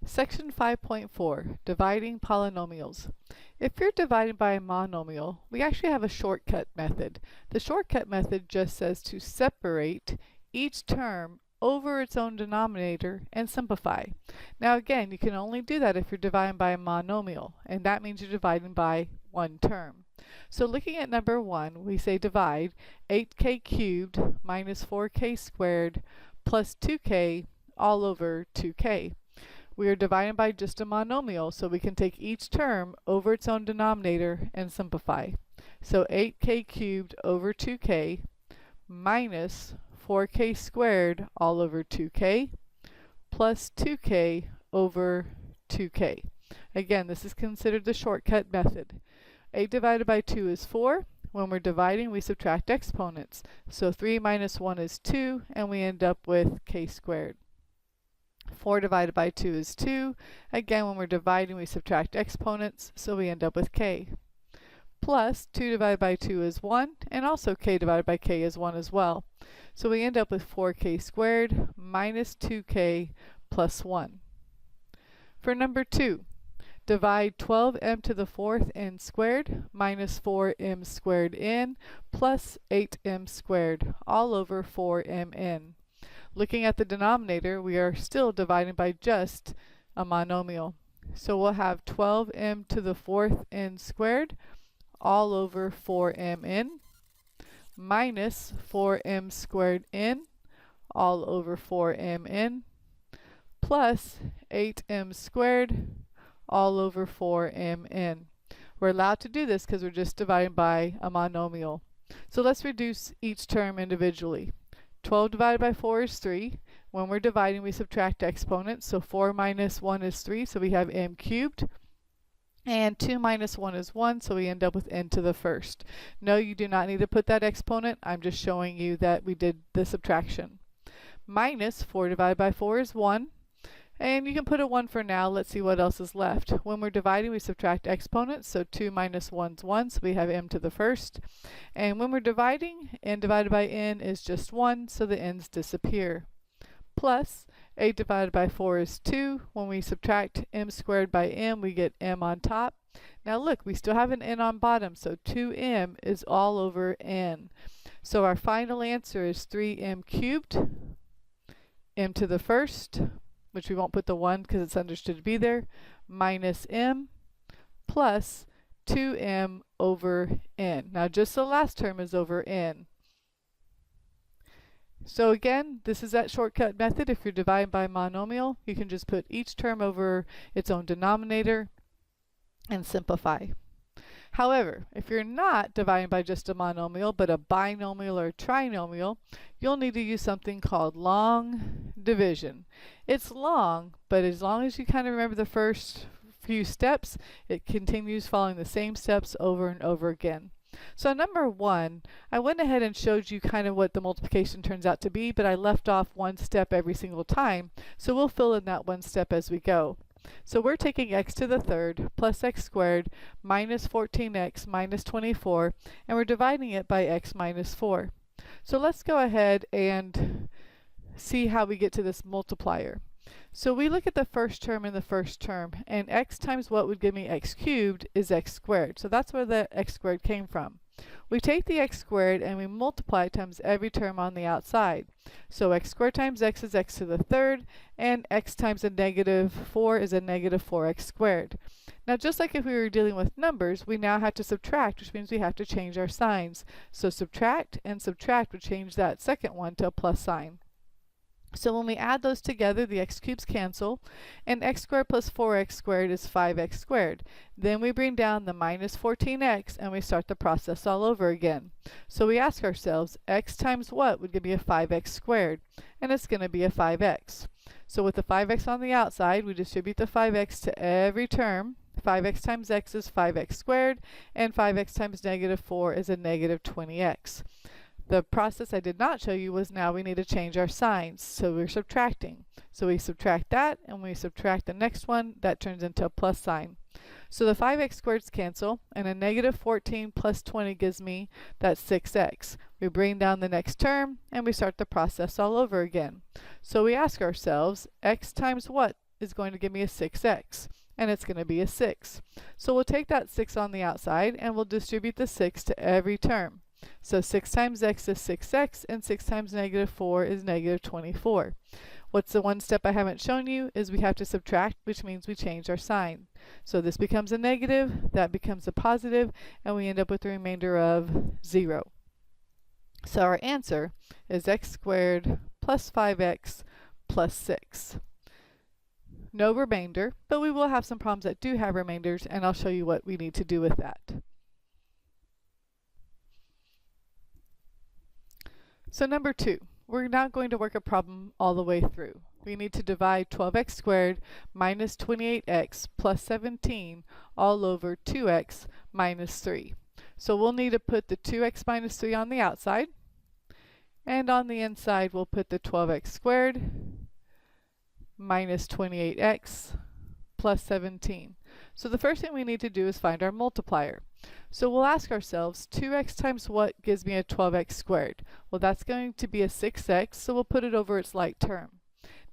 Section 5.4, Dividing Polynomials. If you're dividing by a monomial, we actually have a shortcut method. The shortcut method just says to separate each term over its own denominator and simplify. Now again, you can only do that if you're dividing by a monomial, and that means you're dividing by one term. So looking at number 1, we say divide 8k cubed minus 4k squared plus 2k all over 2k. We are dividing by just a monomial, so we can take each term over its own denominator and simplify. So 8k cubed over 2k minus 4k squared all over 2k plus 2k over 2k. Again, this is considered the shortcut method. 8 divided by 2 is 4. When we're dividing, we subtract exponents. So 3 minus 1 is 2, and we end up with k squared. 4 divided by 2 is 2. Again, when we're dividing, we subtract exponents, so we end up with k. Plus 2 divided by 2 is 1, and also k divided by k is 1 as well. So we end up with 4k squared minus 2k plus 1. For number 2, divide 12m to the 4th n squared minus 4m squared n plus 8m squared all over 4mn. Looking at the denominator, we are still dividing by just a monomial. So we'll have 12m to the 4th n squared all over 4mn minus 4m squared n all over 4mn plus 8m squared all over 4mn. We're allowed to do this because we're just dividing by a monomial. So let's reduce each term individually. 12 divided by 4 is 3. When we're dividing, we subtract exponents. So 4 minus 1 is 3, so we have m cubed. And 2 minus 1 is 1, so we end up with n to the first. No, you do not need to put that exponent. I'm just showing you that we did the subtraction. Minus 4 divided by 4 is 1. And you can put a 1 for now. Let's see what else is left. When we're dividing, we subtract exponents. So 2 minus 1 is 1, so we have m to the first. And when we're dividing, n divided by n is just 1, so the n's disappear. Plus 8 divided by 4 is 2. When we subtract m squared by m, we get m on top. Now look, we still have an n on bottom, so 2m is all over n. So our final answer is 3m cubed, m to the first, which we won't put the 1 because it's understood to be there, minus m plus 2m over n. Now just the last term is over n. So again, this is that shortcut method. If you're dividing by a monomial, you can just put each term over its own denominator and simplify. However, if you're not dividing by just a monomial, but a binomial or a trinomial, you'll need to use something called long division. It's long, but as long as you kind of remember the first few steps, it continues following the same steps over and over again. So number 1, I went ahead and showed you kind of what the multiplication turns out to be, but I left off one step every single time, so we'll fill in that one step as we go. So we're taking x to the 3rd plus x squared minus 14x minus 24, and we're dividing it by x minus 4. So let's go ahead and see how we get to this multiplier. So we look at the first term and the first term, and x times what would give me x cubed is x squared. So that's where the x squared came from. We take the x squared and we multiply times every term on the outside. So x squared times x is x to the 3rd, and x times a negative 4 is a negative 4x squared. Now just like if we were dealing with numbers, we now have to subtract, which means we have to change our signs. So subtract and subtract would change that second one to a plus sign. So when we add those together, the x cubes cancel, and x squared plus 4x squared is 5x squared. Then we bring down the minus 14x, and we start the process all over again. So we ask ourselves, x times what would give me a 5x squared? And it's going to be a 5x. So with the 5x on the outside, we distribute the 5x to every term. 5x times x is 5x squared, and 5x times negative 4 is a negative 20x. The process I did not show you was now we need to change our signs, so we're subtracting. So we subtract that, and we subtract the next one, that turns into a plus sign. So the 5x squareds cancel, and a negative 14 plus 20 gives me that 6x. We bring down the next term, and we start the process all over again. So we ask ourselves, x times what is going to give me a 6x, and it's going to be a 6. So we'll take that 6 on the outside and we'll distribute the 6 to every term. So 6 times x is 6x, and 6 times negative 4 is negative 24. What's the one step I haven't shown you is we have to subtract, which means we change our sign. So this becomes a negative, that becomes a positive, and we end up with the remainder of 0. So our answer is x squared plus 5x plus 6. No remainder, but we will have some problems that do have remainders, and I'll show you what we need to do with that. So number 2, we're now going to work a problem all the way through. We need to divide 12x squared minus 28x plus 17 all over 2x minus 3. So we'll need to put the 2x minus 3 on the outside, and on the inside we'll put the 12x squared minus 28x plus 17. So the first thing we need to do is find our multiplier. So we'll ask ourselves, 2x times what gives me a 12x squared? Well, that's going to be a 6x, so we'll put it over its like term.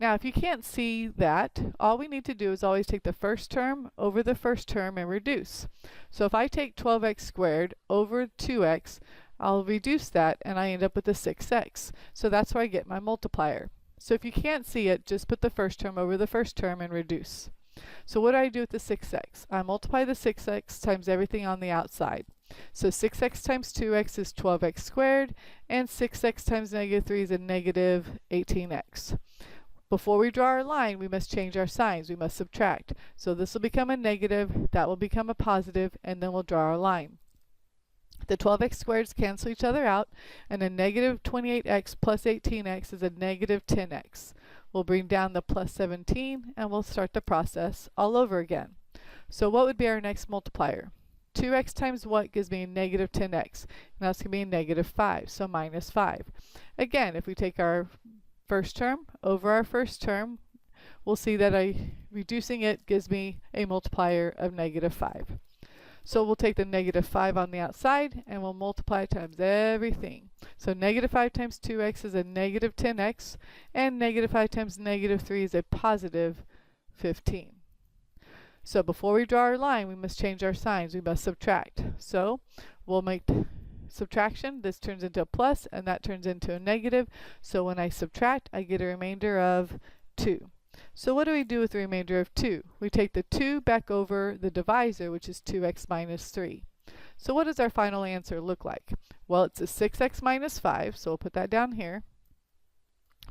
Now, if you can't see that, all we need to do is always take the first term over the first term and reduce. So if I take 12x squared over 2x, I'll reduce that and I end up with a 6x. So that's where I get my multiplier. So if you can't see it, just put the first term over the first term and reduce. So what do I do with the 6x? I multiply the 6x times everything on the outside. So 6x times 2x is 12x squared, and 6x times negative 3 is a negative 18x. Before we draw our line, we must change our signs. We must subtract. So this will become a negative, that will become a positive, and then we'll draw our line. The 12x squareds cancel each other out, and a negative 28x plus 18x is a negative 10x. We'll bring down the plus 17, and we'll start the process all over again. So what would be our next multiplier? 2x times what gives me a negative 10x? Now it's going to be a negative 5, so minus 5. Again, if we take our first term over our first term, we'll see that reducing it gives me a multiplier of negative 5. So we'll take the negative 5 on the outside and we'll multiply times everything. So negative 5 times 2x is a negative 10x, and negative 5 times negative 3 is a positive 15. So before we draw our line, we must change our signs. We must subtract. So we'll make subtraction. This turns into a plus and that turns into a negative. So when I subtract, I get a remainder of 2. So what do we do with the remainder of 2? We take the 2 back over the divisor, which is 2x minus 3. So what does our final answer look like? Well, it's a 6x minus 5, so we'll put that down here.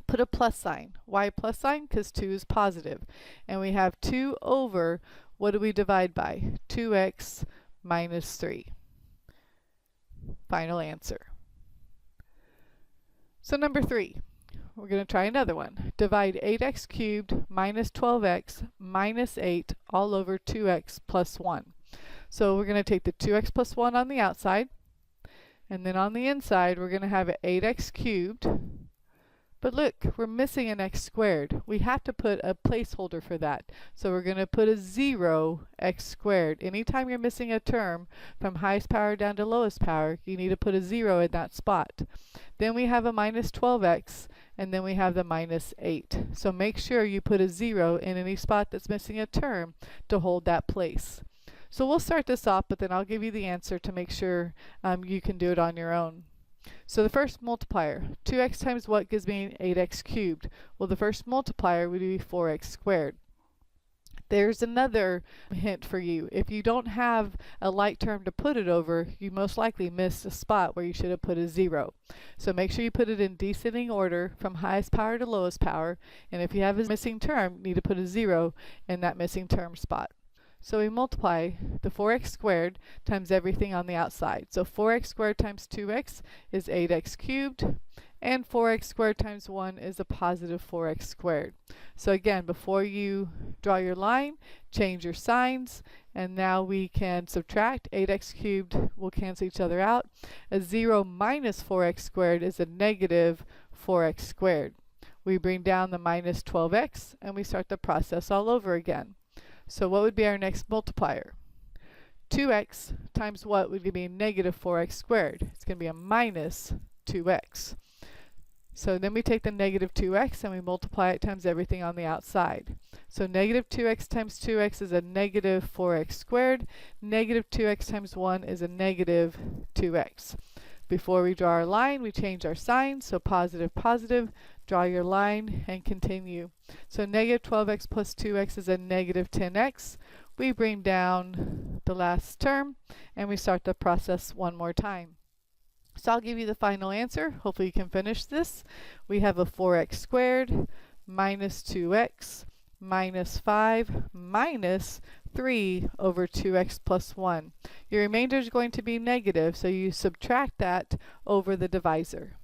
Put a plus sign. Why a plus sign? Because 2 is positive. And we have 2 over, what do we divide by? 2x minus 3. Final answer. So number 3. We're going to try another one. Divide 8x cubed minus 12x minus 8 all over 2x plus 1. So we're going to take the 2x plus 1 on the outside, and then on the inside we're going to have an 8x cubed. But look, we're missing an x squared. We have to put a placeholder for that. So we're going to put a 0x squared. Anytime you're missing a term from highest power down to lowest power, you need to put a 0 in that spot. Then we have a minus 12x, and then we have the minus 8. So make sure you put a 0 in any spot that's missing a term to hold that place. So we'll start this off, but then I'll give you the answer to make sure you can do it on your own. So the first multiplier, 2x times what gives me 8x cubed? Well, the first multiplier would be 4x squared. There's another hint for you. If you don't have a like term to put it over, you most likely missed a spot where you should have put a 0. So make sure you put it in descending order from highest power to lowest power, and if you have a missing term, you need to put a 0 in that missing term spot. So we multiply the 4x squared times everything on the outside. So 4x squared times 2x is 8x cubed, and 4x squared times 1 is a positive 4x squared. So again, before you draw your line, change your signs, and now we can subtract. 8x cubed will cancel each other out. A 0 minus 4x squared is a negative 4x squared. We bring down the minus 12x, and we start the process all over again. So what would be our next multiplier? 2x times what would be negative 4x squared? It's going to be a minus 2x. So then we take the negative 2x and we multiply it times everything on the outside. So negative 2x times 2x is a negative 4x squared. Negative 2x times 1 is a negative 2x. Before we draw our line, we change our sign. So positive, positive. Draw your line and continue. So negative 12x plus 2x is a negative 10x. We bring down the last term and we start the process one more time. So I'll give you the final answer. Hopefully you can finish this. We have a 4x squared minus 2x minus 5 minus 3 over 2x plus 1. Your remainder is going to be negative, so you subtract that over the divisor.